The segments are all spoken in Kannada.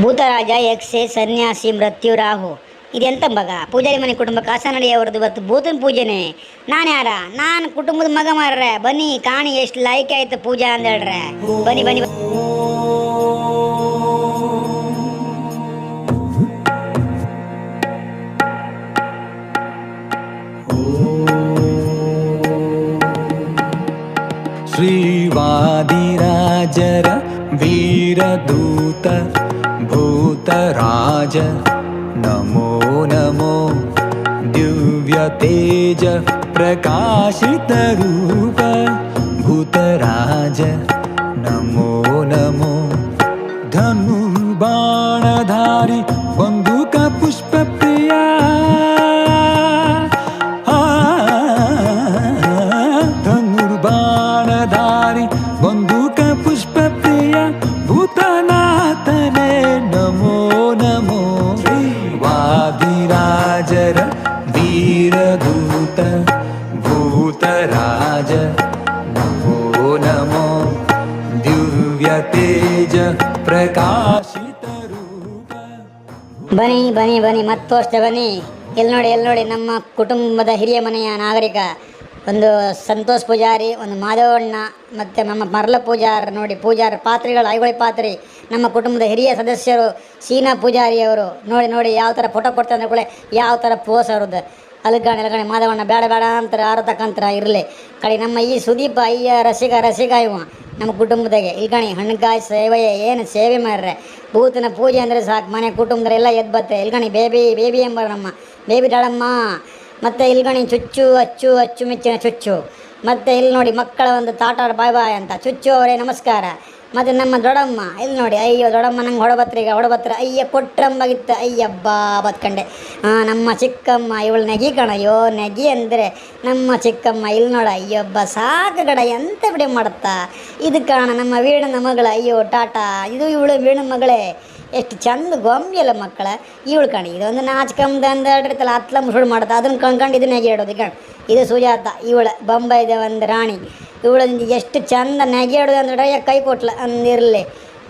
ಭೂತರಾಜ ಯಕ್ಷೆ ಸನ್ಯಾಸಿ ಮೃತ್ಯು ರಾಹು ಇದೆಂತ ಮಗ ಪೂಜಾರಿ ಮನೆ ಕುಟುಂಬ ಕಾಸನಡಿಯವರದ್ದು ಇವತ್ತು ಭೂತನ ಪೂಜೆನೆ. ನಾನು ಯಾರ ನಾನು ಕುಟುಂಬದ ಮಗ ಮಾರ್ರೆ. ಬನ್ನಿ ಕಾಣಿ ಎಷ್ಟು ಲೈಕ್ ಆಯ್ತು ಪೂಜಾ ಅಂತ ಹೇಳ್ರೆ. ಬನ್ನಿ ಬನ್ನಿ ಶ್ರೀವಾದಿರಾಜರ ವೀರದೂತ ಭೂತರಾಜ ನಮೋ ನಮೋ ದಿವ್ಯ ತೇಜ ಪ್ರಕಾಶಿತ ರೂಪ ಭೂತರಾಜ ನಮೋ ನಮೋ ಧನುರ್ಬಾಣಧಾರಿ ಬಂದೂಕ ಪುಷ್ಪ ಪ್ರಿಯ ಧನುರ್ಬಾಣಧಾರಿ ಬಂದೂಕ ಪುಷ್ಪ ಪ್ರಿಯ ಭೂತನಾಥನೇ ನಮೋ ನಮೋ ವಾದಿರಾಜರ ವೀರದೂತ ಭೂತರಾಜ ನಮೋ ನಮೋ ದಿವ್ಯ ತೇಜ ಪ್ರಕಾಶಿತ ರೂಪ. ಬನ್ನಿ ಬನ್ನಿ ಬನ್ನಿ ಮತ್ತಷ್ಟು ಬನ್ನಿ. ಎಲ್ಲಿ ನೋಡಿ ನಮ್ಮ ಕುಟುಂಬದ ಹಿರಿಯ ಮನೆಯ ನಾಗರಿಕ ಒಂದು ಸಂತೋಷ್ ಪೂಜಾರಿ, ಒಂದು ಮಾಧವಣ್ಣ ಮತ್ತು ನಮ್ಮ ಮರಳ ಪೂಜಾರ್ ನೋಡಿ, ಪೂಜಾರ ಪಾತ್ರಿಗಳು ಐಗೊಳಿ ಪಾತ್ರಿ, ನಮ್ಮ ಕುಟುಂಬದ ಹಿರಿಯ ಸದಸ್ಯರು ಸೀನಾ ಪೂಜಾರಿಯವರು ನೋಡಿ ಯಾವ ಥರ ಫೋಟೋ ಕೊಡ್ತಾರೆ ಅಂದ್ರೆ ಕೂಡ ಯಾವ ಥರ ಪೋಸ್ ಅವ್ರದ್ದು. ಅಲ್ಗಾಣಿ ಮಾಧವಣ್ಣ ಬೇಡ ಅಂತಾರೆ, ಆರು ತಕ್ಕಂತರ ಇರಲಿ ಕಡೆ. ನಮ್ಮ ಈ ಸುದೀಪ ಅಯ್ಯ ರಸಿಕ ಇವ ನಮ್ಮ ಕುಟುಂಬದಾಗೆ ಇಲ್ಗಣಿ ಹಣ್ಣುಗಾಯಿ ಸೇವೆ ಏನು ಸೇವೆ ಮಾಡ್ರೆ. ಭೂತನ ಪೂಜೆ ಅಂದರೆ ಸಾಕು, ಮನೆ ಕುಟುಂಬದರೆಲ್ಲ ಎದ್ದು ಬತ್ತೆ. ಇಲ್ಗಣಿ ಬೇಬಿ ಎಂಬರು ನಮ್ಮ ಬೇಬಿ ಡಾಳಮ್ಮ. ಮತ್ತು ಇಲ್ಗಣಿ ಚುಚ್ಚು ಅಚ್ಚು ಮೆಚ್ಚಿನ ಚುಚ್ಚು. ಮತ್ತು ಇಲ್ಲಿ ನೋಡಿ ಮಕ್ಕಳ ಒಂದು ತಾಟಾಡ ಬಾಯ್ ಅಂತ ಚುಚ್ಚು ಅವರೇ ನಮಸ್ಕಾರ. ಮತ್ತು ನಮ್ಮ ದೊಡ್ಡಮ್ಮ ಇಲ್ಲಿ ನೋಡಿ, ಅಯ್ಯೋ ದೊಡ್ಡಮ್ಮ ನಂಗೆ ಹೊಡಬತ್ರ ಅಯ್ಯ ಕೊಟ್ರಂಬಾಗಿತ್ತು, ಅಯ್ಯಬ್ಬಾ ಬತ್ಕಂಡೆ. ನಮ್ಮ ಚಿಕ್ಕಮ್ಮ ಇವಳು ನೆಗಿ ಕಣಯ್ಯೋ, ನೆಗಿ ಅಂದರೆ ನಮ್ಮ ಚಿಕ್ಕಮ್ಮ ಇಲ್ಲಿ ನೋಡ, ಅಯ್ಯಬ್ಬ ಸಾಕು ಗಡ ಎಂತ ಬಿಡಿ ಮಾಡುತ್ತಾ. ಇದು ಕಾರಣ ನಮ್ಮ ವೀಣನ ಮಗಳ, ಅಯ್ಯೋ ಟಾಟಾ, ಇದು ಇವಳು ವೀಣನ ಮಗಳೇ. ಎಷ್ಟು ಚಂದ ಗೊಂಬೆಯಲ್ಲ ಮಕ್ಕಳ ಇವಳು ಕಣಿ. ಇದೊಂದು ನಾಚ್ಕಂಬ ಅಂದಿರ್ತಲ್ಲ ಹತ್ಲಂಬ ಸುಳ್ಳು ಮಾಡುತ್ತಾ, ಅದನ್ನು ಕಣ್ಕೊಂಡು ಇದನ್ನ ನೆಗೆಯಾಡೋದು ಕಣ್. ಇದು ಸುಜಾತ ಇವಳು ಬೊಂಬೈದ ಒಂದು ರಾಣಿ. ಇವಳು ಎಷ್ಟು ಚಂದ ನೆಗೆಯಾಡೋದು ಅಂದ್ರೆ ಕೈ ಕೊಟ್ಲ ಅಂದಿರಲಿ.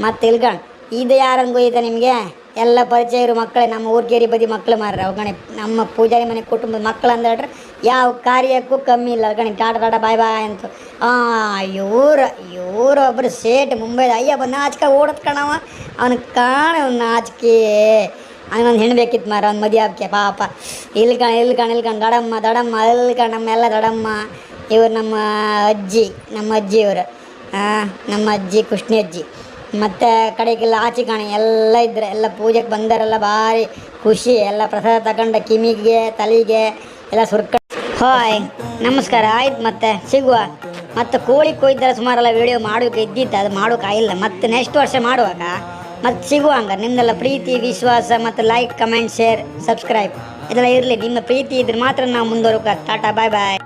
ಮತ್ತು ಇಲ್ಕಣ್ ಇದು ಯಾರಂಗೆ ಗೊಯ್ತ ನಿಮಗೆ ಎಲ್ಲ ಪರಿಚಯ ಇರೋ ಮಕ್ಕಳೇ, ನಮ್ಮ ಊರ್ಗೇರಿ ಬದಿ ಮಕ್ಕಳು ಮಾರ್ರೆ ಅವು ನಮ್ಮ ಪೂಜಾರಿ ಮನೆ ಕುಟುಂಬದ ಮಕ್ಕಳು ಅಂದೇಳ್ರೆ ಯಾವ ಕಾರ್ಯಕ್ಕೂ ಕಮ್ಮಿ ಇಲ್ಲ ಗಣಿ. ಟಾಟಾ ಬಾಯ್ ಅಂತ. ಇವರೊಬ್ಬರು ಸೇಟ್ ಮುಂಬೈದ ಅಯ್ಯ ಬಂದು ನಾಚಿಕೆ ಓಡತ್ ಕಣವ. ಅವನಿಗೆ ಕಾಣ ನಾಚಿಕೆ ಅವನೊಂದು ಹೆಣ್ಣು ಬೇಕಿತ್ತು ಮಾರ, ಅವ್ನು ಮದುವೆ ಹಾಕಿ ಪಾಪ. ಇಲ್ಕಣ್ ದಡಮ್ಮ ನಮ್ಮೆಲ್ಲ ದಡಮ್ಮ. ಇವರು ನಮ್ಮ ಅಜ್ಜಿ ಇವರು ನಮ್ಮ ಅಜ್ಜಿ ಕೃಷ್ಣಿ ಅಜ್ಜಿ. ಮತ್ತು ಕಡೆಗೆಲ್ಲ ಆಚೆ ಕಾಣಿ ಎಲ್ಲ ಇದ್ರೆ ಎಲ್ಲ ಪೂಜೆಗೆ ಬಂದರೆಲ್ಲ ಭಾರಿ ಖುಷಿ. ಎಲ್ಲ ಪ್ರಸಾದ ತಗೊಂಡ ಕಿಮಿಗೆ ತಲೆಗೆ ಎಲ್ಲ ಸುರ್ಕ. ಹಾಯ್ ನಮಸ್ಕಾರ ಆಯ್ತು, ಮತ್ತೆ ಸಿಗುವ. ಮತ್ತು ಕೋಳಿ ಕೊಯ್ದರೆ ಸುಮಾರೆಲ್ಲ ವೀಡಿಯೋ ಮಾಡೋಕೆ ಇದ್ದಿತ್ತು, ಅದು ಮಾಡೋಕ್ಕಾಗಿಲ್ಲ. ಮತ್ತು ನೆಕ್ಸ್ಟ್ ವರ್ಷ ಮಾಡುವಾಗ ಮತ್ತು ಸಿಗುವ. ಹಂಗಾರೆ ನಿಮ್ಮದೆಲ್ಲ ಪ್ರೀತಿ ವಿಶ್ವಾಸ ಮತ್ತು ಲೈಕ್ ಕಮೆಂಟ್ ಶೇರ್ ಸಬ್ಸ್ಕ್ರೈಬ್ ಇದೆಲ್ಲ ಇರಲಿ. ನಿಮ್ಮ ಪ್ರೀತಿ ಇದ್ರೆ ಮಾತ್ರ ನಾವು ಮುಂದುವರೋಕೆ. ಟಾಟಾ ಬಾಯ್.